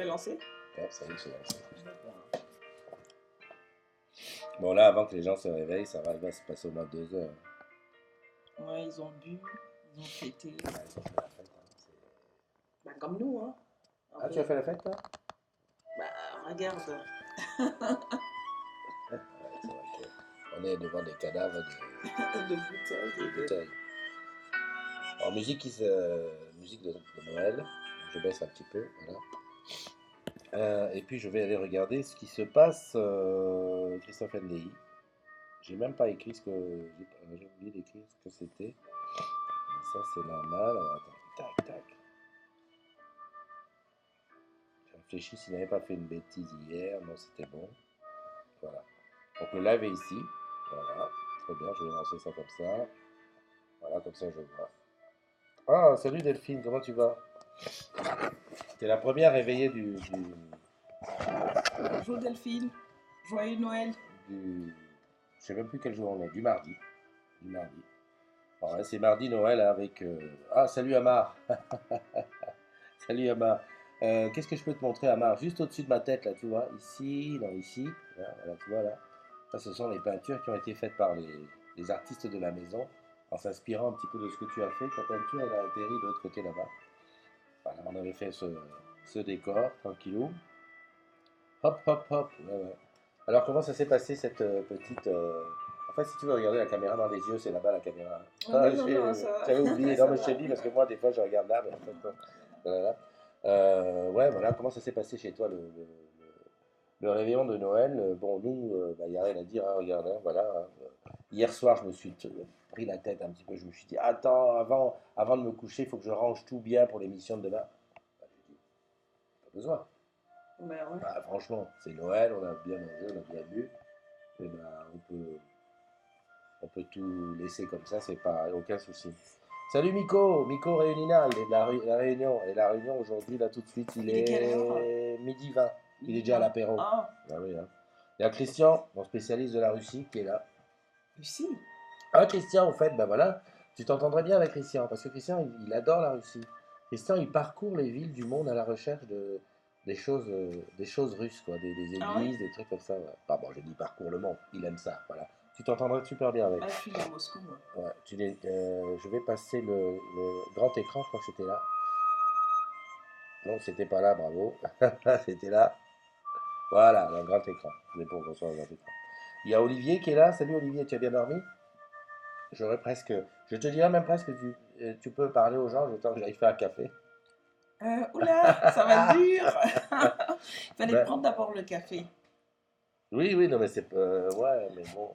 T'as lancé? Ouais, ça y est, c'est lancé. Bon, là, avant que les gens se réveillent, ça va se passer au moins 2 heures. Ouais, ils ont bu, ils ont fêté. Ouais, ils ont fait la fête. Bah, comme nous, hein. Ah, tu as fait la fête, toi? Bah, regarde. Ouais, c'est vrai qu'on est devant des cadavres De bouteilles. de bouteilles. Alors, musique de Noël. Je baisse un petit peu, voilà. Et puis, je vais aller regarder ce qui se passe, Christophe NDI. J'ai même pas écrit ce que. J'ai oublié d'écrire ce que c'était. Et ça, c'est normal. Alors, attends. Tac, tac. Je réfléchis s'il n'avait pas fait une bêtise hier. Non, c'était bon. Voilà. Donc, le live est ici. Voilà. Très bien, je vais lancer ça comme ça. Voilà, comme ça, je vois. Ah, salut Delphine, comment tu vas? T'es la première réveillée Bonjour Delphine. Joyeux Noël. je sais même plus quel jour on est, du mardi. Du mardi. Alors là, c'est mardi Noël avec. Ah, salut Amar. Salut Amar. Qu'est-ce que je peux te montrer, Amar? Juste au-dessus de ma tête, là, tu vois. Ici, non, ici. Là, voilà, tu vois là. Ça, ce sont les peintures qui ont été faites par les artistes de la maison, en s'inspirant un petit peu de ce que tu as fait. Ta peinture, elle a atterri de l'autre côté là-bas. Voilà, on avait fait ce décor, tranquillou. Hop, hop, hop. Ouais, ouais. Alors, comment ça s'est passé cette petite. En fait, si tu veux regarder la caméra dans les yeux, c'est là-bas la caméra. Oh, non, non, non, ça va. J'avais oublié. Ça Non, mais je te va. dis, parce que moi, des fois, je regarde là, mais en fait, non. Voilà. Ouais, voilà, comment ça s'est passé chez toi le réveillon de Noël? Bon, nous, il n'y a rien à dire, hein, regarde, hein, voilà. Hier soir, je me suis pris la tête un petit peu. Je me suis dit, attends, avant de me coucher, il faut que je range tout bien pour l'émission de demain. Bah, j'ai dit, pas besoin. Ben ouais. Bah, franchement, c'est Noël, on a bien mangé, on a bien bu. Et bah, on peut tout laisser comme ça, c'est pas aucun souci. Salut Miko Réuninal, il est de la Réunion. Et la Réunion aujourd'hui, là tout de suite, il Il est quelle heure? est midi 20. Il est déjà à l'apéro. Ah, Ah oui, hein. Il y a Christian, mon spécialiste de la Russie, qui est là. Lucie. Ah, Christian, en fait, ben voilà, tu t'entendrais bien avec Christian, parce que Christian, il adore la Russie. Christian, il parcourt les villes du monde à la recherche des choses russes, quoi, des Ah ouais? églises, des trucs comme ça. Ouais. Enfin bon, j'ai dit parcourt le monde, il aime ça, voilà. Tu t'entendrais super bien avec. Ah, je suis à Moscou, moi. Ouais, je vais passer le grand écran, je crois que c'était là. Non, c'était pas là, bravo. C'était là. Voilà, le grand écran. Mais pour qu'on soit au grand écran. Il y a Olivier qui est là. Salut Olivier, tu as bien dormi? J'aurais presque. Je te dirais même presque que tu peux parler aux gens le temps que j'aille faire un café. Oula, ça va être dur. Il fallait Ben, prendre d'abord le café. oui, oui, non, mais c'est pas. Ouais, mais bon.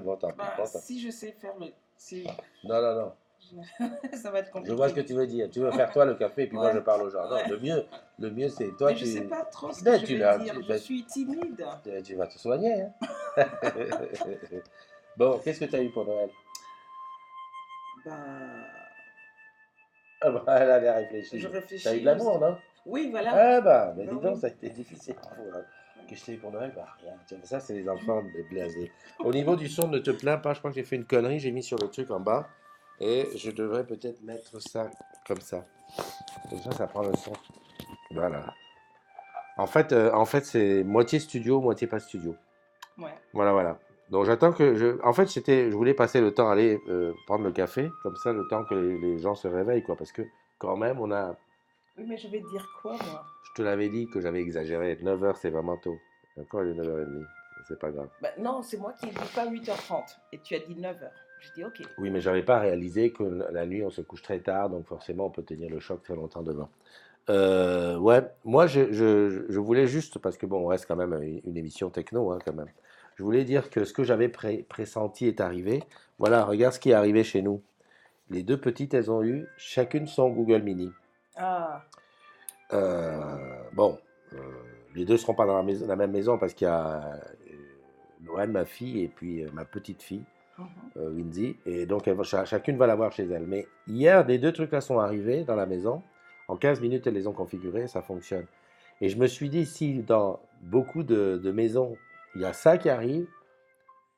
Bon, tant pis, Bah, bon, tant pis. si je sais faire le. Si. Non, non, non. Ça va être Je vois ce que compliqué. tu veux dire. Tu veux faire toi le café et puis moi je Ouais, parle aux gens. Non, ouais. le mieux c'est toi, Mais je sais pas trop ce que Ben, je vais dire. Je suis timide. tu vas te soigner. Hein. Bon, qu'est-ce que tu as eu pour Noël? Bah, Ah bah, elle avait réfléchi. je T'as eu de réfléchis l'amour, aussi. non? Oui, voilà. Ah bah, mais Bah dis oui. donc, ça a été difficile pour que je t'ai eu pour Noël. Bah, rien. Tiens, ça, c'est les enfants blasés. Au niveau du son, ne te plains pas. Je crois que j'ai fait une connerie. J'ai mis sur le truc en bas. Et je devrais peut-être mettre ça comme ça. Comme ça prend le son. Voilà. En fait, c'est moitié studio, moitié pas studio. Ouais. Voilà, voilà. Donc j'attends que En fait, je voulais passer le temps, aller prendre le café, comme ça, le temps que les gens se réveillent, quoi. Parce que quand même, Oui, mais je vais te dire quoi, moi? je te l'avais dit que j'avais exagéré. 9 heures, c'est vraiment tôt. Encore il est 9h30. C'est pas grave. Bah, non, c'est moi qui ai dit pas 8h30. Et tu as dit 9h. J'ai dit OK. Oui, mais j'avais pas réalisé que la nuit, on se couche très tard, donc forcément, on peut tenir le choc très longtemps devant. Ouais, moi, je voulais juste, parce que bon, on reste quand même une émission techno, hein, quand même. Je voulais dire que ce que j'avais pressenti est arrivé. Voilà, regarde ce qui est arrivé chez nous. Les deux petites, elles ont eu chacune son Google Mini. Ah, Bon, euh, les deux ne seront pas dans la même maison parce qu'il y a Noël, ma fille, et puis ma petite fille, Windy. Et donc, chacune va l'avoir chez elle. Mais hier, les deux trucs là sont arrivés dans la maison. En 15 minutes, elles les ont configurés, ça fonctionne. Et je me suis dit, si dans beaucoup de maisons, il y a ça qui arrive,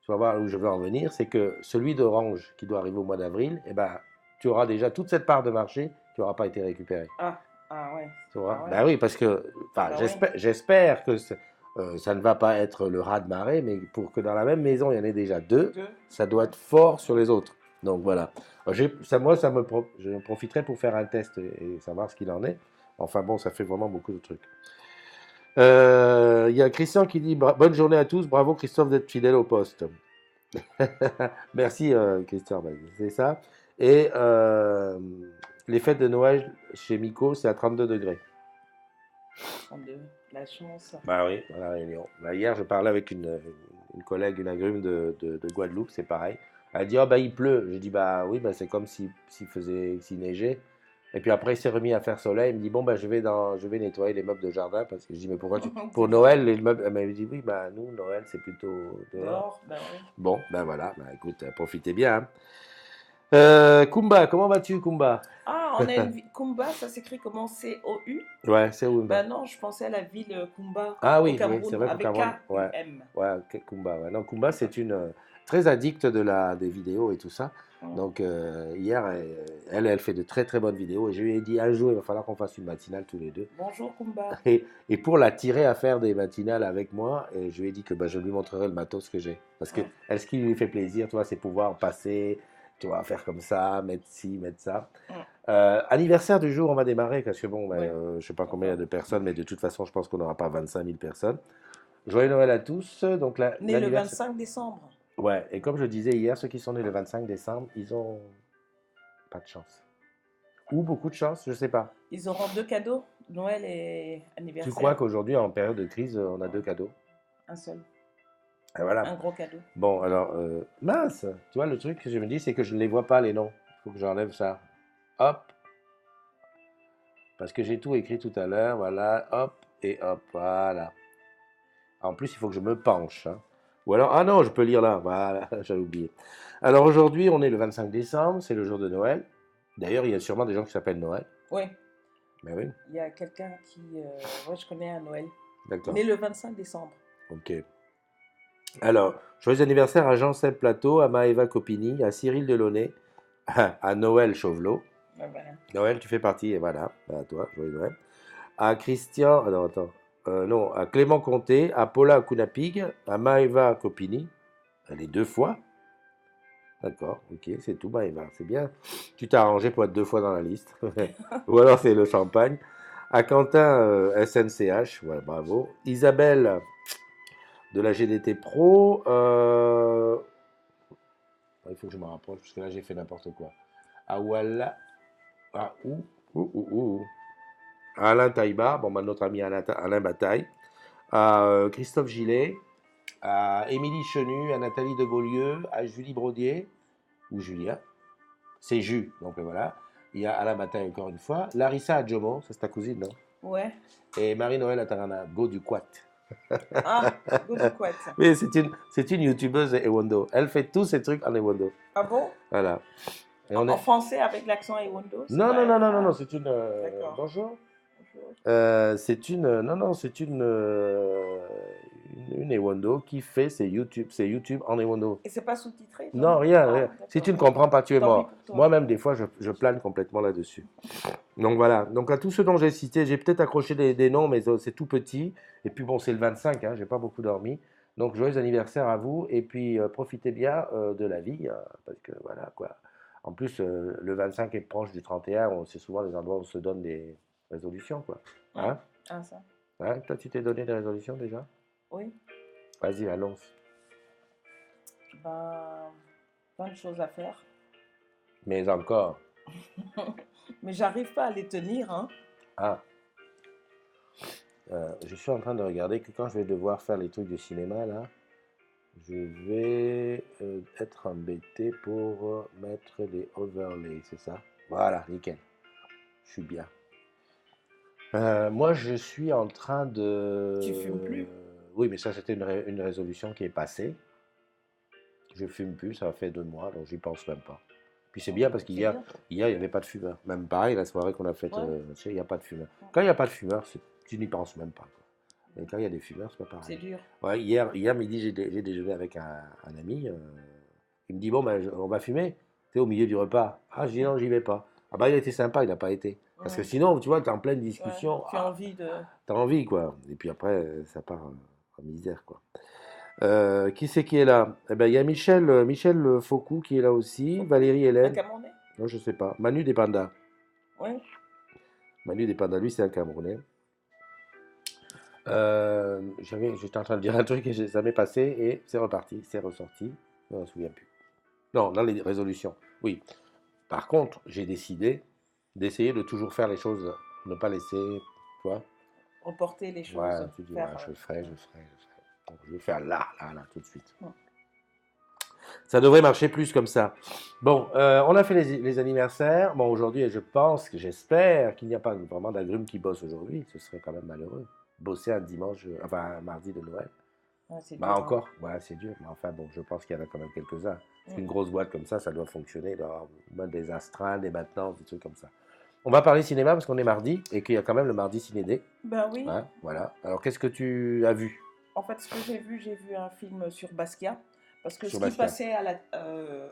tu vas voir où je veux en venir, c'est que celui d'Orange qui doit arriver au mois d'avril, eh ben, tu auras déjà toute cette part de marché qui n'aura pas été récupérée. ah, Ah ouais. Tu vois? Ah ouais. Ben oui, parce que, enfin, Bah oui. j'espère que ça ne va pas être le raz-de-marée, mais pour que dans la même maison, il y en ait déjà deux, Deux. ça doit Ouais. être fort sur les autres. Donc voilà. Moi, je profiterai pour faire un test et savoir ce qu'il en est. Enfin bon, ça fait vraiment beaucoup de trucs. Il y a Christian qui dit bonne journée à tous, bravo Christophe d'être fidèle au poste. Merci Christian, ben, c'est ça. Et les fêtes de Noël chez Miko, c'est à 32 degrés. 32. La chance. Bah oui, à La Réunion. Bah, hier, je parlais avec une collègue, une agrume de Guadeloupe, c'est pareil. Elle dit, oh bah il pleut. J'ai dit, bah oui, bah, c'est comme s'il neigeait. Et puis après, il s'est remis à faire soleil. Il me dit, bon, bah, je vais nettoyer les meubles de jardin. Parce que je dis, mais pourquoi tu. Pour C'est ça. Noël, les meubles. Elle m'avait dit, oui, bah nous, Noël, c'est plutôt dehors. Dehors. Bah oui. Bon, ben voilà, bah, écoute, profitez bien. Hein. Kumba, comment vas-tu, Kumba? Ah, on a une ville. Kumba, ça s'écrit comment? C-O-U? Ouais, c'est où? Bah non, je pensais à la ville Kumba Ah au oui, oui, c'est Cameroun vrai qu'au avec Cameroun, ouais, K-U-M. ouais, Kumba, ouais. Non, Kumba, c'est une très addicte des vidéos et tout ça. Mm. Donc hier, elle fait de très très bonnes vidéos et je lui ai dit un jour, il va falloir qu'on fasse une matinale tous les deux. Bonjour Kumba. Et pour l'attirer à faire des matinales avec moi, je lui ai dit que bah, je lui montrerai le matos que j'ai. Parce que Mm. elle, ce qui lui fait plaisir, tu vois, c'est pouvoir passer, tu vois, faire comme ça, mettre ci, mettre ça. Mm. Anniversaire du jour, on va démarrer parce que bon, Oui. je sais pas combien il y a de personnes, mais de toute façon, je pense qu'on n'aura pas 25 000 personnes. Joyeux Noël à tous. Donc Né le l'anniversaire. 25 décembre. Ouais, et comme je disais hier, ceux qui sont nés le 25 décembre, ils ont pas de chance. Ou beaucoup de chance, je sais pas. Ils auront deux cadeaux, Noël et Tu anniversaire. crois qu'aujourd'hui, en période de crise, on a deux cadeaux? Un seul. Et voilà. Un gros cadeau. Bon, alors, mince, tu vois, le truc que je me dis, c'est que je ne les vois pas, les noms. Il faut que j'enlève ça. Hop. Parce que j'ai tout écrit tout à l'heure, voilà, hop, et hop, voilà. En plus, il faut que je me penche. Hein. Ou alors, ah non, je peux lire là, voilà, j'avais oublié. Alors aujourd'hui, on est le 25 décembre, c'est le jour de Noël. D'ailleurs, il y a sûrement des gens qui s'appellent Noël. Oui. Mais oui, Il y a quelqu'un qui. Ouais, je connais un Noël. d'accord. Né le 25 décembre. Ok. Alors, joyeux anniversaire à Jean-Seb Plateau, à Maëva Copini, à Cyril Delaunay, à Noël Chauvelot. Ben voilà. Noël, tu fais partie, et voilà, à toi, joyeux Noël. À Christian, attends, non, à Clément Comté, à Paula Kunapig, à Maëva Copini, les deux fois. D'accord, ok, c'est tout, Maëva, c'est bien. Tu t'es arrangé pour être deux fois dans la liste. Ou alors c'est le champagne. À Quentin, SNCH, ouais, bravo. Isabelle de la GDT Pro. Il faut que je me rapproche, parce que là j'ai fait n'importe quoi. À Walla. Ah, où. À Alain Taïba, bon, bah, notre ami Alain Bataille. À Christophe Gillet. À Émilie Chenu, à Nathalie de Beaulieu, à Julie Brodier, ou Julia. C'est Jus, donc voilà. Il y a Alain Bataille encore une fois. Larissa Adjomo, ça c'est ta cousine, non? Ouais. Et Marie-Noël Atarana, Go du Quat. Ah, good quoi. Mais c'est une youtubeuse Ewondo. Elle fait tous ces trucs en Ewondo. Ah bon? Voilà. Et En français avec l'accent et Windows? Non, c'est une. D'accord. Bonjour. Bonjour. C'est une. Non, non, c'est une Ewondo qui fait ses YouTube en Ewondo. Et c'est pas sous-titré? Non, rien, Ah, rien. d'accord. Si tu ne comprends pas, tu es Tant pis mort. pour toi. Moi-même, des fois, je plane complètement là-dessus. Donc voilà. Donc à tous ceux dont j'ai cité, j'ai peut-être accroché des noms, mais c'est tout petit. Et puis bon, c'est le 25, hein, j'ai pas beaucoup dormi. Donc joyeux anniversaire à vous. Et puis profitez bien de la vie, hein, parce que voilà quoi. En plus, le 25 est proche du 31. C'est souvent les endroits où on se donne des résolutions, quoi. Hein? Ah, ça. Hein? Toi, tu t'es donné des résolutions déjà? Oui. Vas-y, annonce. Ben, plein de choses à faire. Mais encore. Mais j'arrive pas à les tenir, hein. Ah. Je suis en train de regarder que quand je vais devoir faire les trucs de cinéma, là, je vais être embêté pour mettre les overlays, c'est ça? Voilà, nickel. Je suis bien. Moi, je suis en train de... Tu fumes plus? Oui, mais ça, c'était une résolution qui est passée. Je fume plus, ça fait 2 mois, donc j'y pense même pas. Puis c'est bien parce qu'hier, il n'y avait pas de fumeur. Même pareil, la soirée qu'on a faite, Ouais. il n'y a pas de fumeur. Quand il n'y a pas de fumeur, tu n'y penses même pas. Quoi. Et quand il y a des fumeurs, c'est pas C'est pareil. dur. Ouais, hier midi, j'ai déjeuné avec un ami. Il me dit, bon, ben, on va fumer. Tu sais, au milieu du repas. Ah, je dis non, j'y vais pas. Ah bah, il était sympa, il n'a pas été. Parce que Mm. sinon, tu vois, tu es en pleine Ouais. discussion, Tu as envie de. t'as envie, quoi. Et puis après, ça part en misère, quoi. Qui c'est qui est là? Eh ben, il y a Michel Faucou qui est là aussi, Faucon? Valérie Un Hélène, Camerounais? non, je sais pas, Manu Depanda. Oui. Manu Depanda, lui, c'est un Camerounais. J'étais en train de dire un truc et ça m'est passé et c'est reparti, c'est ressorti. Je ne me souviens plus. Non, dans les résolutions, oui. Par contre, j'ai décidé d'essayer de toujours faire les choses, ne pas laisser, tu vois. Reporter les Ouais, choses, tu dis, ouais, faire. je ferai, je ferai, je ferai. Donc, je vais faire là, tout de suite. Mm. Ça devrait marcher plus comme ça. Bon, on a fait les anniversaires. Bon, aujourd'hui, je pense, j'espère qu'il n'y a pas vraiment d'agrumes qui bossent aujourd'hui. Ce serait quand même malheureux. Bosser un dimanche, enfin un mardi de Noël. Ouais, c'est Bah dur, hein. encore, ouais, c'est dur. Mais enfin bon, je pense qu'il y en a quand même quelques-uns. Parce Mm. qu'une grosse boîte comme ça doit fonctionner. Il doit y avoir même des astrales, des maintenances, des trucs comme ça. On va parler cinéma parce qu'on est mardi et qu'il y a quand même le mardi ciné-dé. Ben oui. Hein, voilà. Alors, qu'est-ce que tu as vu En fait, ce que j'ai vu un film sur Basquiat. Parce que ce sur qui Basquiat? passait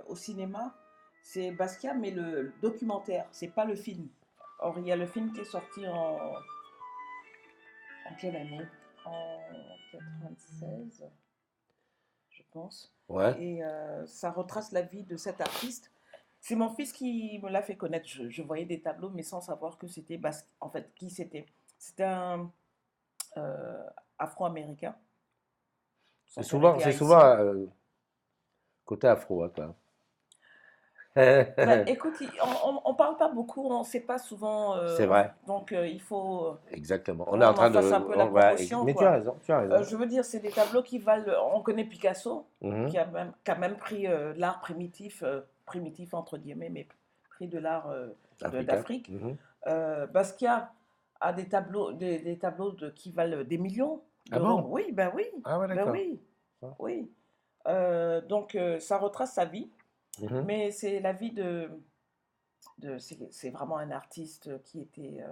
au cinéma, c'est Basquiat, mais le documentaire, c'est pas le film. Or, il y a le film qui est sorti en quelle année? En 96, je pense. Ouais. Et ça retrace la vie de cet artiste. C'est mon fils qui me l'a fait connaître. Je voyais des tableaux, mais sans savoir que c'était en fait qui c'était. C'était un euh, Afro-américain. Son père était C'est souvent haïtien. côté afro, hein, quoi. Ben, écoute, on parle pas beaucoup, on ne sait pas souvent, C'est vrai, donc il faut exactement. On est en qu'on en train de. fasse un peu la promotion, Mais tu as quoi. raison, tu as raison. Je veux dire, c'est des tableaux qui valent. On connaît Picasso, Mhm. qui a même pris l'art primitif, primitif entre guillemets, mais pris de l'art Africain. d'Afrique. Mhm. Basquiat a des tableaux qui valent des millions Ah d'euros. bon? Oui, ben oui, Ah ouais, ben d'accord. oui, Ah. oui. Donc ça retrace sa vie, Mhm. mais c'est la vie c'est vraiment un artiste qui était.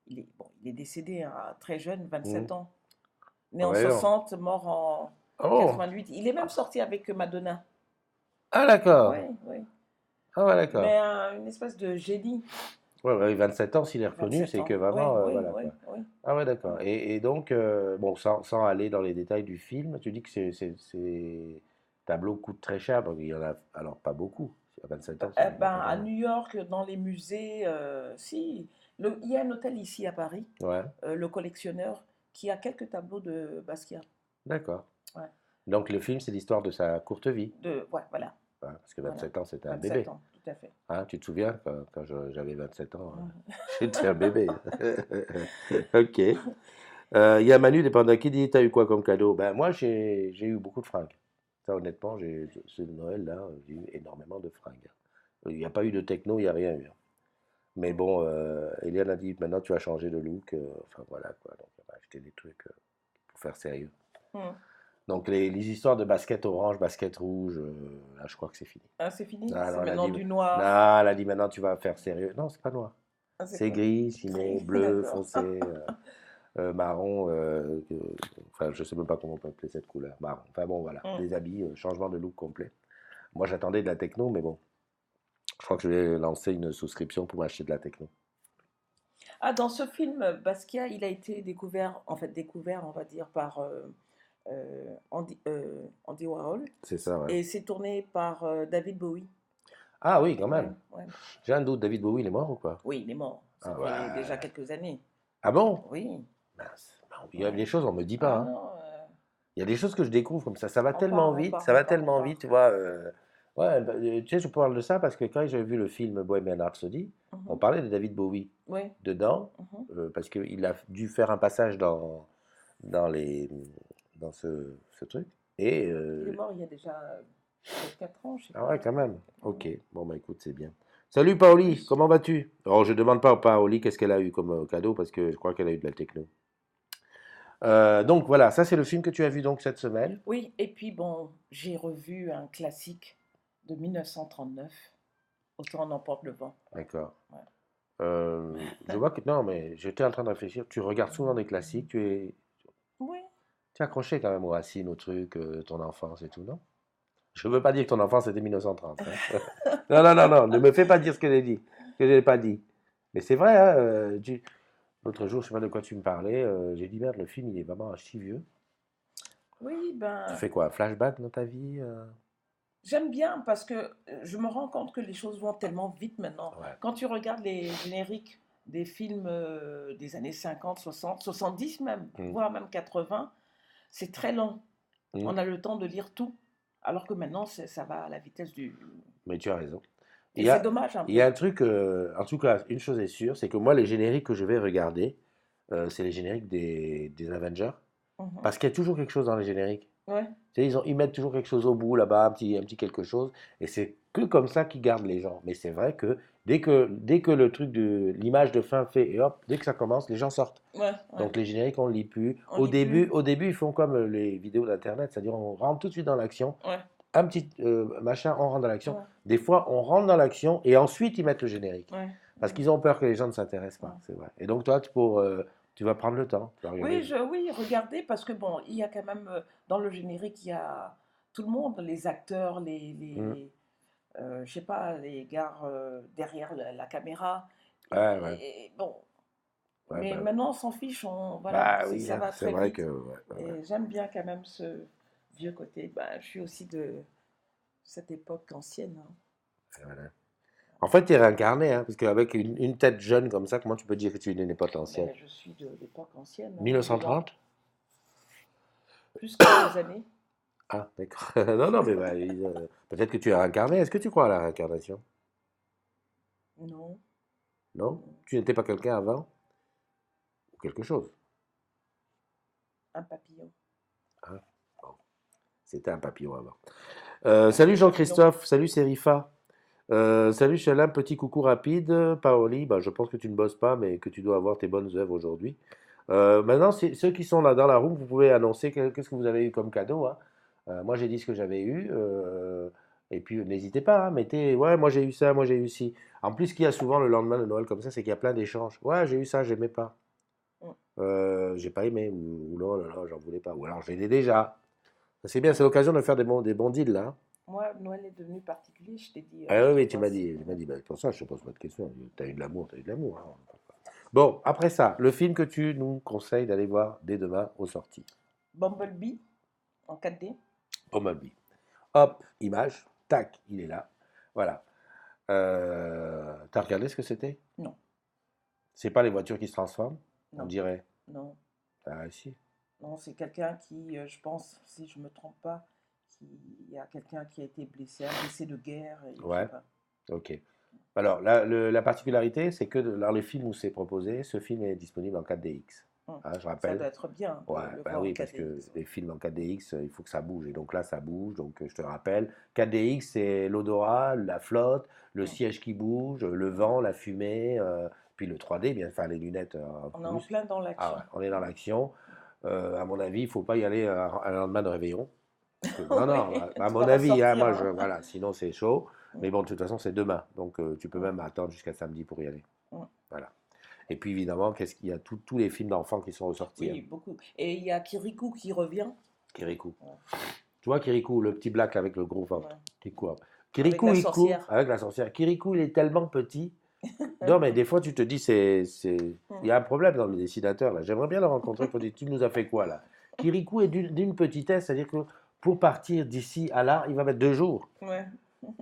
Il est décédé hein, très jeune, Mhm. 27 ans. Né Ah en ouais, non. 60, mort en Oh! 88. Il est même sorti avec Madonna. Ah Oui, d'accord. oui. Ah ouais, d'accord. Mais une espèce de génie. Ouais, ouais, 27 ans, s'il est reconnu, 27 c'est que ans. Oui, vraiment, oui, voilà oui, quoi. oui. Ah ouais, Oui. d'accord. Et donc, bon, sans aller dans les détails du film, tu dis que ces tableaux coûtent très cher, donc il y en a alors pas beaucoup. À 27 ans, il n'y en a pas À vraiment. New York, dans les musées, si. Il y a un hôtel ici à Paris, Ouais, le collectionneur, qui a quelques tableaux de Basquiat. d'accord. Ouais. Donc le film, c'est l'histoire de sa courte vie. Ouais, voilà, Hein, parce que voilà. 27 ans, c'était un 27 bébé. ans, tout à fait. Hein, tu te souviens, quand j'avais 27 ans, Mhm. j'étais un bébé. Ok. Il y a Manu Depanda qui dit, t'as eu quoi comme cadeau? Ben moi, j'ai eu beaucoup de fringues. Ça, honnêtement, ce Noël-là, j'ai eu énormément de fringues. Il n'y a pas eu de techno, il n'y a rien eu. Mais bon, Eliane a dit, maintenant tu as changé de look. Enfin voilà quoi. Donc on a acheté des trucs pour faire sérieux. Mhm. Donc les histoires de basket orange, basket rouge, là je crois que c'est fini. Ah, c'est fini? Ah, C'est non, maintenant du noir. non, elle a dit maintenant tu vas faire sérieux. Non, c'est pas noir. Ah, c'est C'est quoi? gris, ciné, Gris, bleu, d'accord. foncé, marron. Enfin, je sais même pas comment on peut appeler cette couleur. Marron. Enfin bon, voilà. Mhm. Des habits, changement de look complet. Moi j'attendais de la techno, mais bon, je crois que je vais lancer une souscription pour m'acheter de la techno. Ah, dans ce film, Basquiat, il a été découvert, en fait découvert, on va dire, par Andy Warhol, C'est ça, ouais. et c'est tourné par David Bowie. Ah oui, quand Ouais, même. ouais. J'ai un doute, David Bowie, il est mort ou quoi? Oui, il est mort. Ça Ah fait déjà ouais. quelques années. Ah bon? Oui, Mince. Bon, il y a ouais. des choses, on me dit pas, Ah hein. non, Il y a des choses que je découvre comme ça va on tellement part, on vite, part, ça on va part, on tellement part. vite, tu vois. Ouais, bah, tu sais, je parle de ça parce que quand j'ai vu le film Bohemian Rhapsody, on Mhm. parlait de David Bowie Oui. dedans, Mhm. parce qu'il a dû faire un passage dans, les, dans ce truc. Et, Il est mort il y a déjà 4 ans, je sais ah pas. ouais, quand même. Mhm. Ok, bon, bah écoute, c'est bien. Salut Paoli, comment vas-tu? Alors, je demande pas à Paoli qu'est-ce qu'elle a eu comme cadeau parce que je crois qu'elle a eu de la techno. Donc voilà, ça c'est le film que tu as vu donc cette semaine. Oui, et puis bon, j'ai revu un classique de 1939, Autant n'emporte le vent. D'accord. Ouais. Je vois que non, mais j'étais en train de réfléchir. Tu regardes souvent des classiques. Oui. Tu es accroché quand même aux racines, aux trucs, ton enfance et tout, non? Je veux pas dire que ton enfance était 1930. Hein. Non, non, non, non. Ne me fais pas dire ce que j'ai dit, que j'ai pas dit. Mais c'est vrai, hein, l'autre jour, je sais pas de quoi tu me parlais, j'ai dit merde, le film il est vraiment archi vieux. Oui, Tu ben, fais quoi, un flashback dans ta vie j'aime bien parce que je me rends compte que les choses vont tellement vite maintenant. Ouais. Quand tu regardes les génériques des films des années 50, 60, 70 même, Mm. voire même 80, c'est très long. Mm. On a le temps de lire tout. Alors que maintenant, ça va à la vitesse du... Mais tu as raison. Il Et y c'est a, dommage un il y a peu. un truc, en tout cas, une chose est sûre, c'est que moi, les génériques que je vais regarder, c'est les génériques des Avengers. Mhm. Parce qu'il y a toujours quelque chose dans les génériques. Ouais, Tu sais, ils mettent toujours quelque chose au bout là-bas, un petit quelque chose. Et c'est que comme ça qu'ils gardent les gens. Mais c'est vrai que dès que le truc de l'image de fin fait, et hop, dès que ça commence, les gens sortent. ouais, ouais. Donc les génériques, on ne lit plus. On Au lit début, plus. au début, ils font comme les vidéos d'Internet, c'est-à-dire on rentre tout de suite dans l'action. Ouais, Un petit machin, on rentre dans l'action. ouais, Des fois, on rentre dans l'action et ensuite ils mettent le générique. ouais, Parce ouais, qu'ils ont peur que les gens ne s'intéressent pas, ouais. c'est vrai. Et donc toi, tu vas prendre le temps, tu vas regarder. Oui, regardez, parce que bon, il y a quand même, dans le générique, il y a tout le monde, les acteurs, Mm. je sais pas, les gars derrière la caméra. Ouais, ouais, Bon, ouais, mais bah, maintenant, on s'en fiche, voilà, bah oui, ça hein, va c'est très vrai que. vite. Ouais, ouais, ouais. Et j'aime bien quand même ce vieux côté. Ben, je suis aussi de cette époque ancienne, hein. Voilà. En fait, tu es réincarné, hein, parce qu'avec une tête jeune comme ça, comment tu peux dire que tu es d'une époque ancienne? Mais je suis de l'époque ancienne, hein, dedans. 1930? Plus quelques années. Ah, d'accord. Non, non, mais bah, peut-être que tu es réincarné. Est-ce que tu crois à la réincarnation? Non, Non? non. Tu n'étais pas quelqu'un avant? Ou quelque chose? Un papillon. Hein? Bon, c'était un papillon avant. Un Salut vieux papillon. Jean-Christophe, salut Serifa. Salut Shalom, petit coucou rapide. Paoli, bah, je pense que tu ne bosses pas, mais que tu dois avoir tes bonnes œuvres aujourd'hui. Maintenant, ceux qui sont là dans la room, vous pouvez annoncer qu'est-ce que vous avez eu comme cadeau, hein. Moi, j'ai dit ce que j'avais eu. Et puis, n'hésitez pas, hein, mettez, ouais, moi j'ai eu ça, moi j'ai eu ci. En plus, ce qu'il y a souvent le lendemain de Noël comme ça, c'est qu'il y a plein d'échanges. Ouais, j'ai eu ça, j'aimais pas. Mm. J'ai pas aimé, ou non, là, là, j'en voulais pas. Ou alors, j'ai l'ai déjà. Ça, c'est bien, c'est l'occasion de faire des bons deals, là, hein. Moi, Noël est devenu particulier, je t'ai dit Ah oui, l'autre oui, tu fois. m'as dit, tu m'as dit, bah, pour ça, je te pose pas de questions. Tu as eu de l'amour, tu as eu de l'amour, hein. Bon, après ça, le film que tu nous conseilles d'aller voir dès demain aux sorties. Bumblebee en 4D. Bumblebee. Hop, image, tac, il est là. Voilà. T'as regardé ce que c'était? Non, C'est pas les voitures qui se transforment? On non, dirait. non, Ah, si. non, c'est quelqu'un qui, je pense, si je me trompe pas, il y a quelqu'un qui a été blessé, un blessé de guerre, et je sais Ouais, pas. ok. Alors, la particularité, c'est que dans les films où c'est proposé, ce film est disponible en 4DX. Hum. Hein, je Ça rappelle. doit être bien de Ouais, le bah voir en oui, parce que 4DX. les films en 4DX, il faut que ça bouge. Et donc là, ça bouge. Donc je te rappelle, 4DX, c'est l'odorat, la flotte, le Hum, siège qui bouge, le hum. vent, la fumée, puis le 3D, bien, enfin les lunettes en On est en plus. plein dans Ah ouais, l'action. on est dans l'action. À mon avis, il ne faut pas y aller un lendemain de réveillon. Parce que, non, non, Oui, à tu mon vas avis, hein, ressortir, moi, hein. voilà, sinon c'est chaud. Mais Hum, bon, de toute façon, c'est demain. Donc tu peux hum, même attendre jusqu'à samedi pour y aller. hum. Voilà. Et puis évidemment, qu'est-ce qu'il y a tous les films d'enfants qui sont ressortis, hein. Oui, beaucoup. Et il y a Kirikou qui revient. Kirikou. Ouais, Tu vois Kirikou, le petit black avec le gros ventre, ouais. qui court. Avec Kirikou, la il court sorcière. avec la sorcière. Kirikou, il est tellement petit. Non, mais des fois, tu te dis, il y Hum. a un problème dans le dessinateur, là. J'aimerais bien le rencontrer pour dire, tu nous as fait quoi, là? Kirikou est d'une petitesse, c'est-à-dire que pour partir d'ici à là, il va mettre 2 jours. Ouais,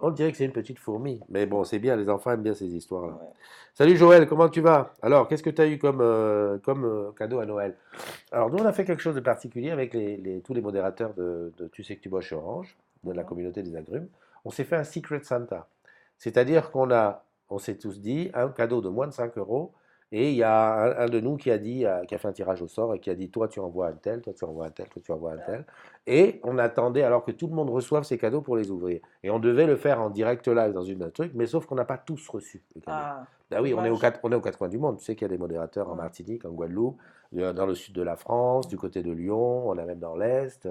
On dirait que c'est une petite fourmi. Mais bon, c'est bien, les enfants aiment bien ces histoires-là. ouais. Salut Joël, comment tu vas? Alors, qu'est-ce que tu as eu comme cadeau à Noël? Alors, nous, on a fait quelque chose de particulier avec tous les modérateurs de Tu sais que tu bois chez Orange, de la Mhm. communauté des agrumes. On s'est fait un Secret Santa. C'est-à-dire on s'est tous dit, un cadeau de moins de 5 euros. Et il y a un de nous qui a fait un tirage au sort et qui a dit, toi, tu envoies un tel, toi, tu envoies un tel, toi, tu envoies un Ah, tel. Et on attendait alors que tout le monde reçoive ses cadeaux pour les ouvrir. Et on devait le faire en direct live dans une truc, mais sauf qu'on n'a pas tous reçu les cadeaux. ah, Ben oui, dommage. on est aux quatre coins du monde. Tu sais qu'il y a des modérateurs en Hum, Martinique, en Guadeloupe, dans le sud de la France, du hum. côté de Lyon, on a même dans l'Est.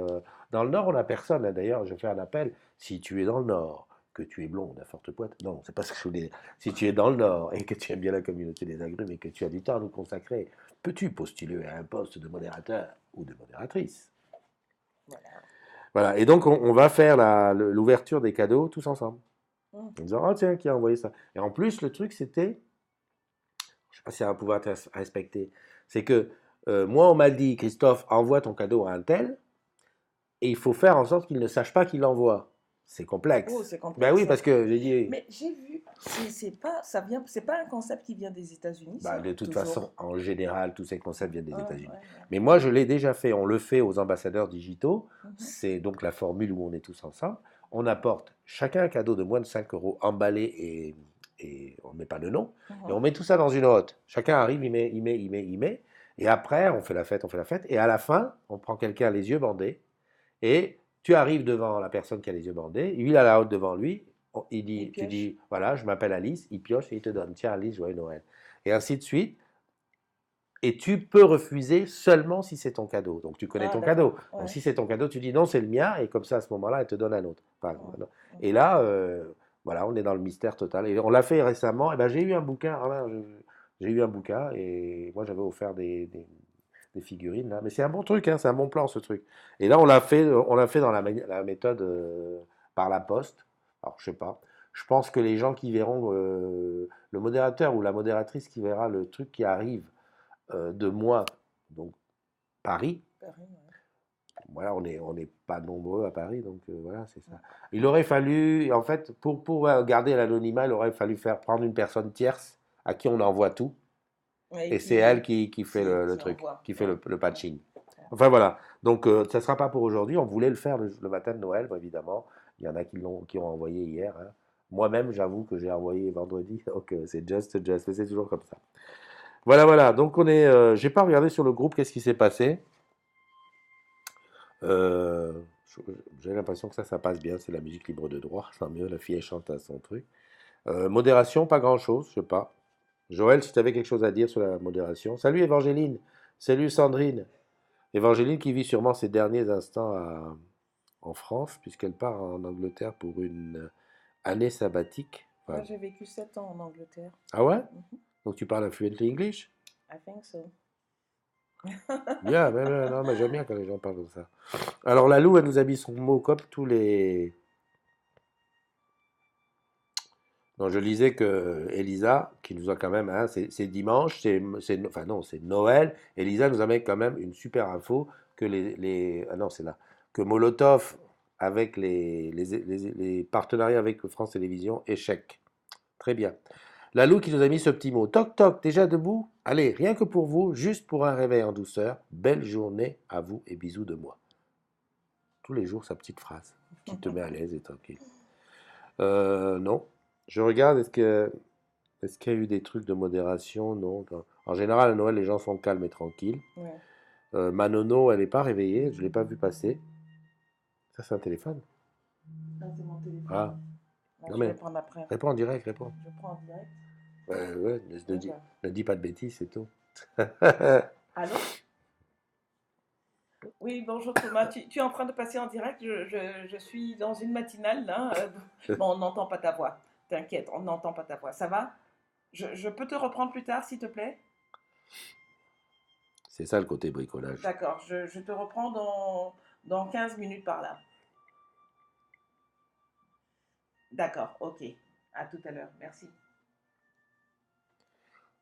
Dans le Nord, on n'a personne, hein. D'ailleurs, je fais un appel. Si tu es dans le Nord, que tu es blonde à forte pointe, non, c'est pas ce que je voulais dire. Si tu es dans le Nord et que tu aimes bien la communauté des agrumes et que tu as du temps à nous consacrer, peux-tu postuler à un poste de modérateur ou de modératrice? Voilà. Voilà, et donc on va faire l'ouverture des cadeaux tous ensemble. Hum, En disant, oh tiens, qui a envoyé ça? Et en plus, le truc, c'était, je sais pas si ça va pouvoir être respecté. C'est que moi, on m'a dit, Christophe, envoie ton cadeau à un tel, et il faut faire en sorte qu'il ne sache pas qu'il l'envoie. C'est Oh, complexe. c'est Ben oui, complexe. parce que j'ai dit, Mais j'ai vu, c'est pas un concept qui vient des États-Unis, bah, ça, de toute façon, toujours. en général, tous ces concepts viennent Ouais, des ouais, États-Unis. ouais. Mais moi, je l'ai déjà fait. On le fait aux ambassadeurs digitaux. Mhm, C'est donc la formule où on est tous ensemble. On apporte chacun un cadeau de moins de 5 euros emballé et on ne met pas de nom. Et on mhm. met tout ça dans une hotte. Chacun arrive, il met. Et après, on fait la fête, on fait la fête. Et à la fin, on prend quelqu'un les yeux bandés. Et tu arrives devant la personne qui a les yeux bandés. Lui, il a la hotte devant lui. Il Tu pioche. dis, voilà, je m'appelle Alice. Il pioche et il te donne. Tiens, Alice, joyeux Noël. Et ainsi de suite. Et tu peux refuser seulement si c'est ton cadeau. Donc tu connais Ah, ton d'accord. cadeau. Donc Ouais. si c'est ton cadeau, tu dis non, c'est le mien. Et comme ça, à ce moment-là, elle te donne un autre. Enfin, Ouais. voilà. Ouais. Et là, voilà, on est dans le mystère total. Et on l'a fait récemment. Et ben, j'ai eu un bouquin. Ah ben, j'ai eu un bouquin. Et moi, j'avais offert des figurines. Là. Mais c'est un bon truc. Hein, c'est un bon plan, ce truc. Et là, on l'a fait dans la méthode par la poste. Alors, je sais pas. Je pense que les gens qui verront, le modérateur ou la modératrice qui verra le truc qui arrive de moi, donc Paris. Pareil, ouais. Voilà, on n'est pas nombreux à Paris, donc voilà, c'est ça. Il aurait fallu, en fait, pour garder l'anonymat, il aurait fallu faire prendre une personne tierce à qui on envoie tout, Ouais, et c'est elle qui fait le qui truc, envoie. qui fait Ouais. le Ouais. patching. Enfin voilà, donc ça ne sera pas pour aujourd'hui, on voulait le faire le matin de Noël, bon, évidemment. Il y en a qui ont envoyé hier. Hein. Moi-même, j'avoue que j'ai envoyé vendredi, donc c'est just, mais c'est toujours comme ça. Voilà, voilà, donc j'ai pas regardé sur le groupe qu'est-ce qui s'est passé. Euh, j'ai l'impression que ça passe bien. C'est la musique libre de droit. Tant mieux, la fille, elle chante à son truc. Modération, pas grand-chose, je sais pas. Joël, si tu avais quelque chose à dire sur la modération. Salut Évangéline. Salut Sandrine. Évangéline qui vit sûrement ses derniers instants en France, puisqu'elle part en Angleterre pour une année sabbatique. Moi, Enfin, j'ai vécu 7 ans en Angleterre. ah ouais? Mhm. Donc tu parles fluently English? I think so. Bien, non, mais j'aime bien quand les gens parlent comme ça. Alors la Lou, elle nous a mis son mot comme tous les. Donc je lisais que Elisa, qui nous a quand même, hein, c'est dimanche, enfin non, c'est Noël. Elisa nous amène quand même une super info que ah non, c'est là, que Molotov avec les partenariats avec France Télévisions, échec. Très bien. Lalou qui nous a mis ce petit mot. Toc toc, déjà debout? Allez, rien que pour vous, juste pour un réveil en douceur. Belle journée à vous et bisous de moi. Tous les jours, sa petite phrase qui te met à l'aise et tranquille. Non. Je regarde, est-ce qu'il y a eu des trucs de modération? Non. En général, à Noël, les gens sont calmes et tranquilles. Ouais. Manono, elle n'est pas réveillée, je ne l'ai pas vu passer. Ça, c'est un téléphone. Ah, c'est mon téléphone. Ah, Ah, non je vais mais, le prendre après. réponds en direct, réponds. Je prends en direct. Ouais, D'accord. ne dis pas de bêtises, c'est tout. Allô? Oui, bonjour Thomas. Tu es en train de passer en direct. Je suis dans une matinale là. Bon, on n'entend pas ta voix. T'inquiète, on n'entend pas ta voix. Ça va? Je peux te reprendre plus tard, s'il te plaît? C'est ça le côté bricolage. D'accord, je te reprends dans 15 minutes par là. D'accord, ok. À tout à l'heure. Merci.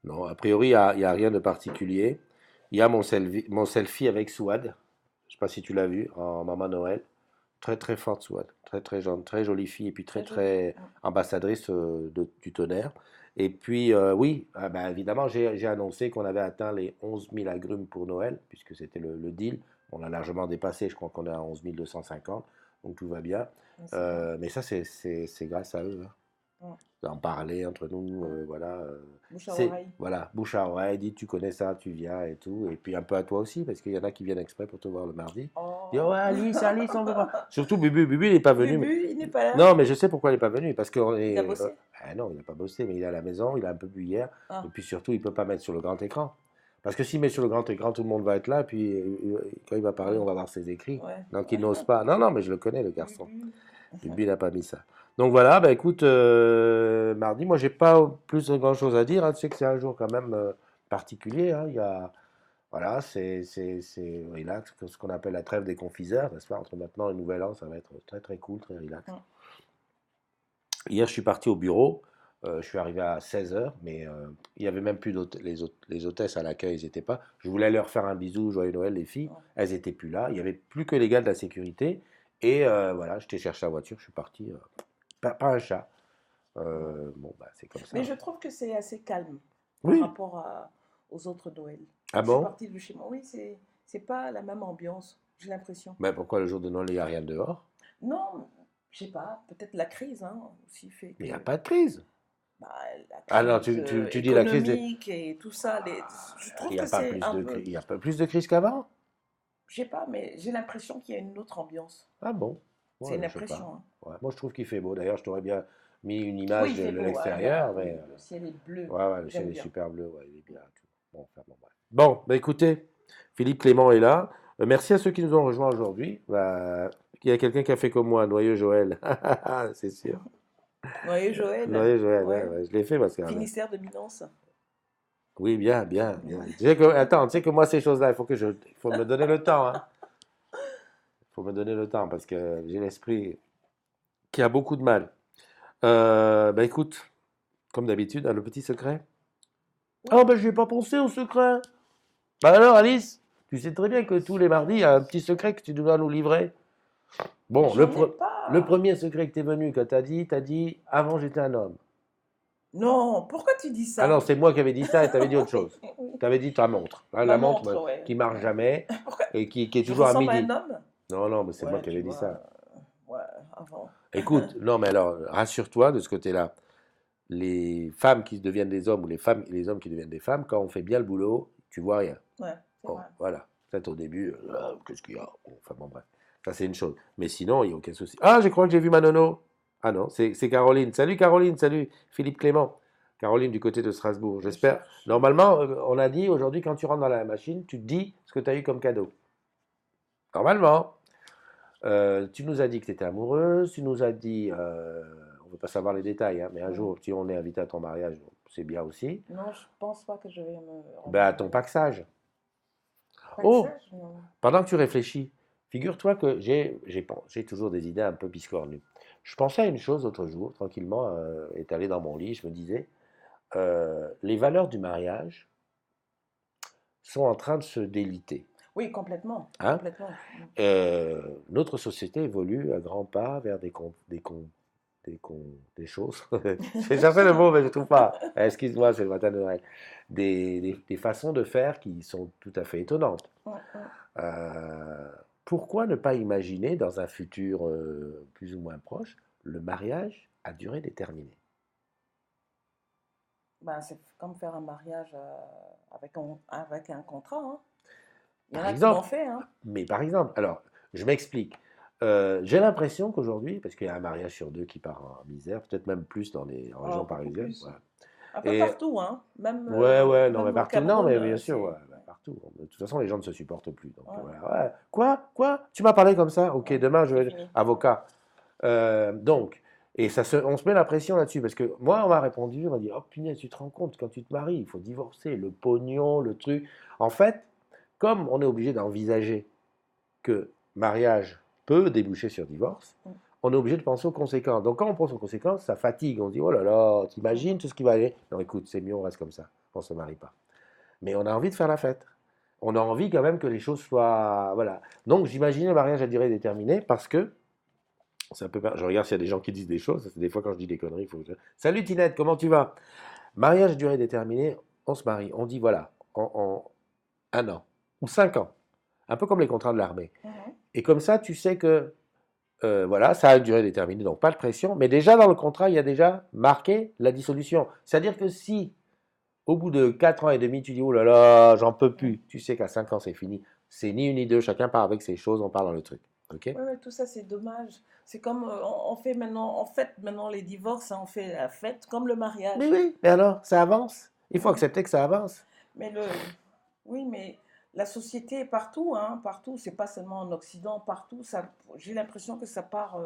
Non, a priori, il y a rien de particulier. Il y a mon selfie avec Souad. Je ne sais pas si tu l'as vu en Maman Noël. Très très forte Souad. Très très très jolie fille et puis très Très joli. très ambassadrice du tonnerre. Et puis oui, ah ben, évidemment, j'ai annoncé qu'on avait atteint les 11 000 agrumes pour Noël, puisque c'était le deal. On l'a largement dépassé, je crois qu'on est à 11 250, donc tout va bien. C'est bien. Mais ça, c'est grâce à eux. Hein. Mm, D'en parler entre nous, mm. voilà. Bouche à C'est, oreille. voilà, bouche à oreille, dis tu connais ça, tu viens et tout. Et puis un peu à toi aussi, parce qu'il y en a qui viennent exprès pour te voir le mardi. Dis, Oh. ouais, Alice, on veut voir. Surtout Bubu, Bubu, il n'est pas venu. Bubu, il n'est pas là. Non, mais je sais pourquoi il n'est pas venu. Parce qu'on Il a est. bossé. Ah non, il n'a pas bossé, mais il est à la maison, il a un peu bu hier. Et Ah, puis surtout, il ne peut pas mettre sur le grand écran. Parce que s'il met sur le grand écran, tout le monde va être là. Et puis quand il va parler, ouais, on va voir ses écrits. ouais, Donc il ouais. n'ose pas. Non, non, mais je le connais, le garçon. Bubu. Bubu n'a pas mis ça. Donc voilà, bah écoute, mardi, moi j'ai pas plus de grand chose à dire. Hein. Tu sais que c'est un jour quand même particulier. Hein. Il y a, voilà, c'est relax, ce qu'on appelle la trêve des confiseurs, n'est-ce pas? Entre maintenant et le nouvel an, ça va être très très cool, très relax. Mm. Hier, je suis parti au bureau. Je suis arrivé à 16 h, mais il n'y avait même plus les hôtesses à l'accueil, ils n'étaient pas. Je voulais leur faire un bisou, joyeux Noël, les filles. Oh. Elles n'étaient plus là. Il n'y avait plus que les gars de la sécurité. Et voilà, je t'ai cherché la voiture, je suis parti. Pas un chat. Bon, bah, c'est comme ça. Mais je trouve que c'est assez calme par Oui. rapport aux autres Noël. Ah Je suis bon? partie de chez moi. Oui, c'est pas la même ambiance, j'ai l'impression. Mais pourquoi le jour de Noël, il n'y a rien dehors? Non, je sais pas, peut-être la crise hein, aussi fait Mais il que n'y a pas de crise. bah, la Ah non, crise tu dis la crise. économique et tout ça, je Il trouve n'y a que pas c'est plus un de peu, crise. Il y a pas plus de crise qu'avant? je sais pas, mais j'ai l'impression qu'il y a une autre ambiance. Ah bon? C'est Ouais, une je sais pas. impression. Hein. Ouais, moi, je trouve qu'il fait beau. D'ailleurs, je t'aurais bien mis une Oui, image il de fait beau. Hein, l'extérieur, oui, mais le ciel est bleu. ouais, ouais, le ciel J'aime est bien. super bleu, ouais, il est bien. Tout. Bon, enfin, bon, bref. Bon, bah écoutez, Philippe Clément est là. Merci à ceux qui nous ont rejoints aujourd'hui. Bah, il y a quelqu'un qui a fait comme moi, Noyeux Joël. C'est sûr. Noyé Joël. Noyeux Joël, ouais, Ouais. ouais, je l'ai fait parce que. Finistère de Milance. Oui, bien, bien, bien. Ouais. Attends, tu sais que moi, ces choses-là, il faut me donner le temps. Hein. Il faut me donner le temps parce que j'ai l'esprit qui a beaucoup de mal. Bah écoute, comme d'habitude, hein, le petit secret. Oui. Ah, ben, je n'y ai pas pensé au secret. Bah alors, Alice, tu sais très bien que tous les mardis, il y a un petit secret que tu dois nous livrer. Mais Bon, j'en ai le pas. premier secret que tu es venu, que t'as dit, avant j'étais un homme. Non, pourquoi tu dis Ah non, ça? c'est moi qui avais dit ça et tu avais dit autre Oui, chose. oui. Tu avais dit ta montre. Hein, Ma la montre montre, ouais. qui marche Ouais. jamais Pourquoi? et qui est Je toujours à ressemble à un midi. homme? Non, non, mais c'est moi Ouais, qui tu avais dit vois. ça. Ouais, avant. Écoute, non, mais alors, rassure-toi de ce côté-là. Les femmes qui deviennent des hommes ou les femmes et les hommes qui deviennent des femmes, quand on fait bien le boulot, tu vois rien. Ouais, c'est Bon, vrai. voilà. Peut-être au début, qu'est-ce qu'il y a? Bon, enfin bon, bref. Ça, c'est une chose. Mais sinon, il n'y a aucun souci. Ah, je crois que j'ai vu ma nono. Ah non, c'est Caroline. Salut Caroline, salut Philippe Clément. Caroline du côté de Strasbourg. Je J'espère. cherche. Normalement, on a dit aujourd'hui, quand tu rentres dans la machine, tu te dis ce que tu as eu comme cadeau. Normalement. Tu nous as dit que tu étais amoureuse. Tu nous as dit, on ne veut pas savoir les détails, hein, mais un Mm. jour, si on est invité à ton mariage, c'est bien aussi. Non, je pense pas que je vais me Ben, rendre à ton mariage. paxage. Pas que Oh, ça, non. pendant que tu réfléchis, figure-toi que j'ai toujours des idées un peu biscornues. Je pensais à une chose l'autre jour, tranquillement, étalé dans mon lit, je me disais, les valeurs du mariage sont en train de se déliter. Oui, complètement. Hein. Complètement. Mm. Notre société évolue à grands pas vers des choses. J'ai cherché le mot, mais je ne trouve pas. Excuse-moi, c'est le matin de Noël. Des façons de faire qui sont tout à fait étonnantes. Mm, mm. Euh, Pourquoi ne pas imaginer dans un futur plus ou moins proche le mariage à durée déterminée? Ben, c'est comme faire un mariage avec un contrat. Hein. Il y en Par a qui l'ont exemple, fait. Hein. mais par exemple, alors je m'explique. J'ai l'impression qu'aujourd'hui, parce qu'il y a un mariage sur deux qui part en misère, peut-être même plus en Oh, région beaucoup parisienne. plus. Voilà. Un peu Et partout. Hein. ouais, ouais, non, mais Même au partout, non, Cameroun, mais bien sûr, ouais, c'est. ouais, partout. De toute façon, les gens ne se supportent plus. Donc, Ouais, voilà. Ouais. Quoi? Tu m'as parlé comme ça? Ok, ouais, demain, je c'est vais fini. avocat. Donc, et on se met la pression là-dessus, parce que moi, on m'a répondu, on m'a dit, oh punaise, tu te rends compte, quand tu te maries, il faut divorcer, le pognon, le truc. En fait, comme on est obligé d'envisager que mariage peut déboucher sur divorce, Mm, on est obligé de penser aux conséquences. Donc, quand on pense aux conséquences, ça fatigue. On se dit, oh là là, mm. t'imagines tout ce qui va aller. Non, écoute, c'est mieux, on reste comme ça, on ne se marie pas. Mais on a envie de faire la fête. On a envie quand même que les choses soient. Voilà. Donc, j'imagine le mariage à durée déterminée parce que c'est un peu. Je regarde s'il y a des gens qui disent des choses. Des fois, quand je dis des conneries, il faut. Salut Tinette, comment tu vas? Mariage à durée déterminée, on se marie. On dit voilà, en 1 an ou 5 ans. Un peu comme les contrats de l'armée. Mhm. Et comme ça, tu sais que voilà, ça a une durée déterminée, donc pas de pression. Mais déjà dans le contrat, il y a déjà marqué la dissolution. C'est-à-dire que si au bout de 4 ans et demi, tu dis oh là là, j'en peux Mm. plus, tu sais qu'à 5 ans, c'est fini. C'est ni une ni deux, chacun part avec ses choses, on part dans le truc. Ok? Ouais, ouais, tout ça, c'est dommage. C'est comme on fait maintenant, on fête maintenant les divorces, hein, on fait la fête comme le Mais mariage. oui, mais alors, ça avance. Il faut Ouais. accepter que ça avance. Mais oui, mais la société est partout, hein, partout. C'est pas seulement en Occident, partout. Ça, j'ai l'impression que ça part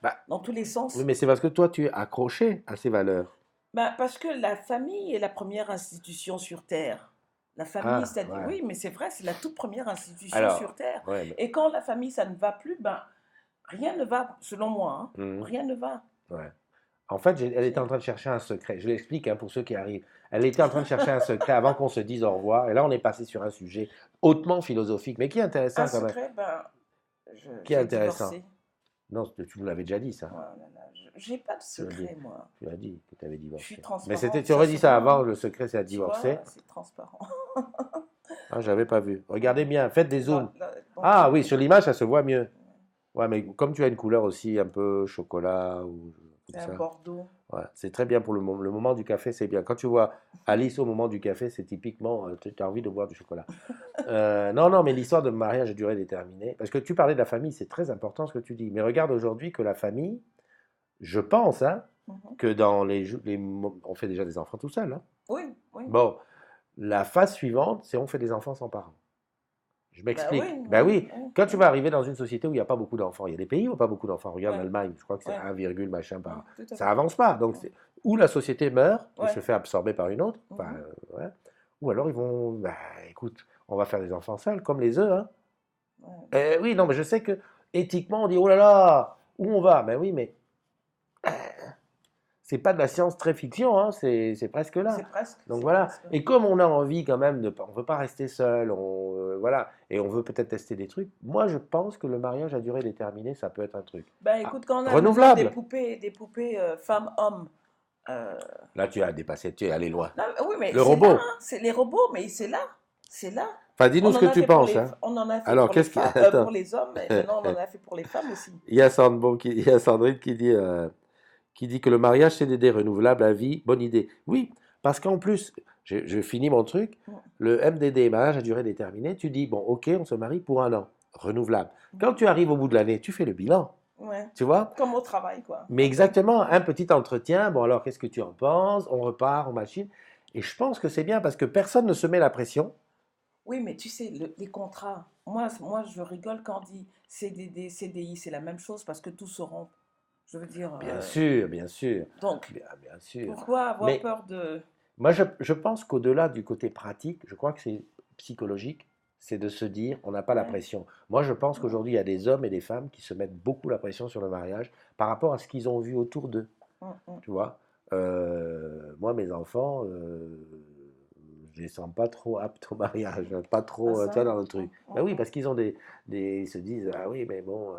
Bah, dans tous les oui, sens. mais c'est parce que toi, tu es accroché à ces valeurs. Ben, parce que la famille est la première institution sur Terre. La famille, Ah, c'est-à-dire, ouais. oui, mais c'est vrai, c'est la toute première institution sur Alors, Terre. ouais, mais, Et quand la famille, ça ne va plus, ben, rien ne va, selon moi, hein, mhm, rien ne va. ouais. En fait, elle était en Ok. train de chercher un secret. Je l'explique hein, pour ceux qui arrivent. Elle était en train de chercher un secret avant qu'on se dise au revoir. Et là, on est passé sur un sujet hautement philosophique, mais qui est Un intéressant quand même. secret, ben, Qui est j'ai intéressant. divorcé. Non, tu nous l'avais déjà dit, Oh ça. là là, j'ai pas de Tu l'as dit. secret, moi. Tu l'as dit que tu avais Je suis divorcé. Mais transparente, tu ça aurais se dit ça voit, avant, hein. le secret, c'est à Tu divorcer. vois, c'est transparent. Ah, j'avais pas vu. Regardez bien, faites des zooms. Donc, Ah oui, sur l'image, ça se voit mieux. Ouais, mais comme tu as une couleur aussi un peu chocolat ou c'est comme un ça. Bordeaux. Ouais, c'est très bien pour le moment du café, c'est bien. Quand tu vois Alice au moment du café, c'est typiquement, tu as envie de boire du chocolat. Non, non, mais l'histoire de mariage à durée déterminée, parce que tu parlais de la famille, c'est très important ce que tu dis. Mais regarde aujourd'hui que la famille, je pense, hein, Mhm. que dans on fait déjà des enfants tout seul. Hein. Oui, oui. Bon, la phase suivante, c'est on fait des enfants sans parents. Je Ben oui, m'explique. Ben oui, oui, oui, quand tu oui. vas arriver dans une société où il n'y a pas beaucoup d'enfants, il y a des pays où il n'y a pas beaucoup d'enfants. Regarde Oui, l'Allemagne, je crois que c'est oui, 1, machin oui, par. tout à Ça fait. avance pas. Donc, Oui, ou la société meurt et oui. se fait absorber par une autre, enfin, Mhm. ouais. Ou alors ils vont, bah, écoute, on va faire des enfants seuls, comme les œufs. Hein. Ouais. Oui, non, mais je sais que éthiquement, on dit, oh là là, où on va? Ben oui, mais c'est pas de la science très fiction, hein, c'est presque là. C'est presque, Donc c'est voilà. presque. Et comme on a envie quand même de, on veut pas rester seul, voilà, et on veut peut-être tester des trucs. Moi, je pense que le mariage à durée déterminée, ça peut être un truc Ben ah, écoute, quand on a besoin renouvelable. des poupées femmes-hommes, euh, Là, tu as dépassé, tu es allé loin. non, oui, mais Le c'est là, robot. hein, c'est les robots, mais c'est là, c'est là. Enfin, dis-nous On ce en que a tu fait pour penses. Hein. on en a fait Alors, pour les qu'est-ce qui, femmes, pour attends. les hommes, et maintenant on en a fait pour les femmes aussi. Il y a Sandrine qui dit que le mariage CDD renouvelable à vie, bonne idée. Oui, parce qu'en plus, je finis mon truc, Mm, le MDD, mariage à durée déterminée, tu dis, bon, ok, on se marie pour 1 an, renouvelable. Quand mhm. tu arrives au bout de l'année, tu fais le bilan, Ouais, tu vois. comme au travail, quoi, Mais un peu. exactement, Mm. un petit entretien, bon alors, qu'est-ce que tu en penses? On repart, on machine. Et je pense que c'est bien parce que personne ne se met la pression. Oui, mais tu sais, les contrats, moi je rigole quand on dit CDD, CDI, c'est la même chose parce que tout se rompt. Je veux dire, Bien sûr, bien sûr, donc, bien sûr. pourquoi avoir Mais peur de... moi, je pense qu'au-delà du côté pratique, je crois que c'est psychologique, c'est de se dire, on n'a pas la Ouais, pression. Moi, je pense ouais, qu'aujourd'hui, il y a des hommes et des femmes qui se mettent beaucoup la pression sur le mariage par rapport à ce qu'ils ont vu autour d'eux, mm, mm. tu vois. Moi, mes enfants, je les sens pas trop aptes au mariage, pas Ah trop, tu vois, ça? dans le truc. Ben oui, parce qu'ils ont ils se disent, ah oui, mais bon,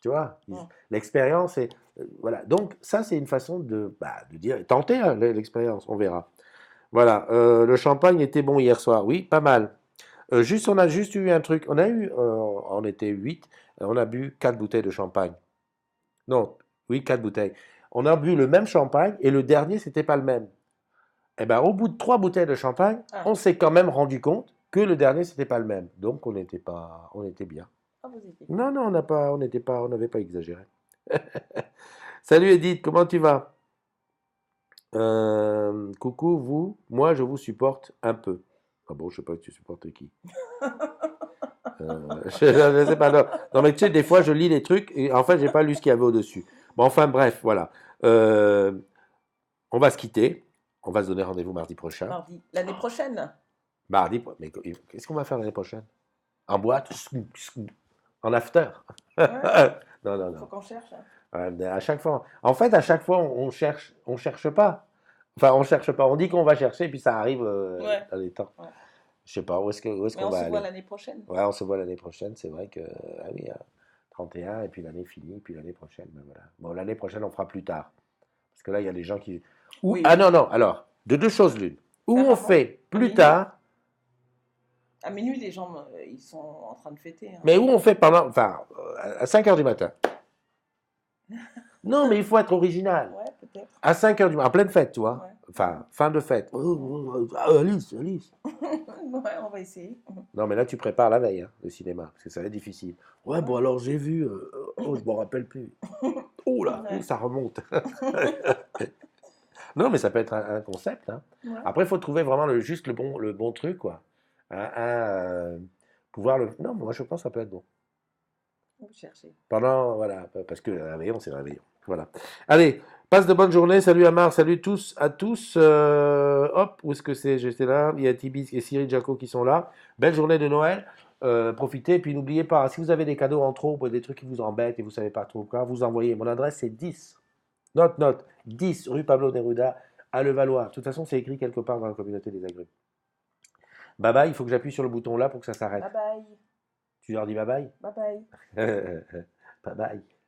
tu vois, Mm. l'expérience est, voilà. Donc, ça, c'est une façon de dire, tenter hein, l'expérience, on verra. Voilà, le champagne était bon hier soir. Oui, pas mal. On a juste eu un truc. On était 8. On a bu 4 bouteilles de champagne. Non, oui, 4 bouteilles. On a bu le même champagne et le dernier, c'était pas le même. Eh ben, au bout de 3 bouteilles de champagne, Ah, on s'est quand même rendu compte que le dernier, c'était pas le même. Donc, on était bien. ah, vous étiez bien. Non, non, on n'avait pas exagéré. Salut Edith, comment tu vas? Coucou, vous, moi je vous supporte un peu. Ah bon, je sais pas, tu supportes qui? Je sais pas, non. Non, mais tu sais, des fois je lis les trucs et en fait j'ai pas lu ce qu'il y avait au-dessus. Bon, enfin bref, voilà. Euh, on va se quitter. On va se donner rendez-vous mardi prochain. Mardi. L'année prochaine? Mais qu'est-ce qu'on va faire l'année prochaine? En boîte? En after? Ouais, Non, non, faut non. qu'on cherche, hein. Mais à chaque fois, en fait, à chaque fois, on cherche pas. Enfin, on cherche pas. On dit qu'on va chercher, puis ça arrive Ouais, dans les temps. ouais. Je sais pas, où est-ce Mais qu'on on va se voit aller? l'année prochaine. Ouais, on se voit l'année prochaine. C'est vrai que, ah oui, 31, et puis l'année finie, et puis l'année prochaine, ben voilà. Bon, l'année prochaine, on fera plus tard. Parce que là, il y a des gens qui. Ah Oui. non, non, alors, de deux choses l'une. Ou Faire on avant? fait À plus minuit? tard, À minuit, les gens, ils sont en train de fêter, hein. mais où on fait pendant. Enfin, à 5 heures du matin. Non, mais il faut être original. Ouais, peut-être. À 5 heures du matin, en pleine fête, tu vois. Ouais. Enfin, fin de fête. Alice, Alice. Ouais, on va essayer. Non, mais là, tu prépares la veille, hein, le cinéma, parce que ça va être difficile. Ouais, bon, Ouais. alors j'ai vu. Oh, je m'en rappelle plus. Oh là, Ouais. ça remonte. Non, mais ça peut être un concept. Hein. Ouais. Après, il faut trouver vraiment juste le bon truc, quoi. Pouvoir le. Non, moi, je pense que ça peut être bon. On va chercher. Pendant, voilà, parce que le réveillon, c'est le réveillon. Voilà. Allez, passe de bonnes journées. Salut Amar, salut tous à tous. Hop, où est-ce que c'est? J'étais là. Il y a Tibi et Cyril Jaco qui sont là. Belle journée de Noël. Profitez. Et puis n'oubliez pas, si vous avez des cadeaux en trop ou des trucs qui vous embêtent et vous ne savez pas trop quoi, vous envoyez. Mon adresse, c'est 10 Note. 10 rue Pablo Neruda à Levallois. De toute façon, c'est écrit quelque part dans la communauté des agrumes. Bye bye, il faut que j'appuie sur le bouton là pour que ça Bye s'arrête. bye. Tu leur dis bye bye? Bye bye. Bye bye.